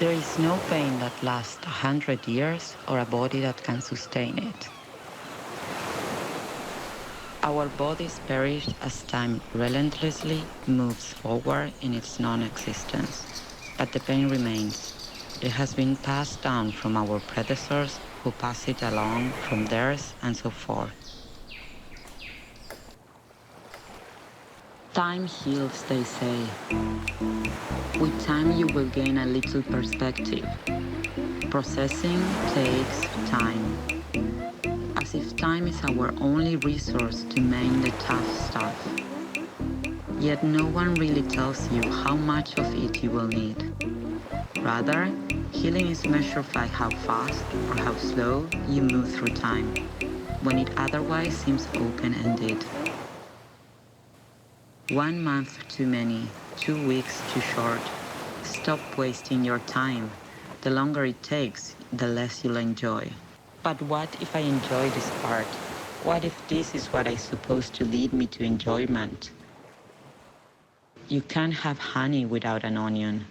There is no pain that lasts 100 years or a body that can sustain it. Our bodies perish as time relentlessly moves forward in its non-existence, but the pain remains. It has been passed down from our predecessors who pass it along from theirs and so forth. Time heals, they say. With time you will gain a little perspective. Processing takes time. As if time is our only resource to mend the tough stuff. Yet no one really tells you how much of it you will need. Rather, healing is measured by how fast or how slow you move through time, when it otherwise seems open-ended. 1 month too many, 2 weeks too short. Stop wasting your time. The longer it takes, the less you'll enjoy. But what if I enjoy this part? What if this is what is supposed to lead me to enjoyment? You can't have honey without an onion.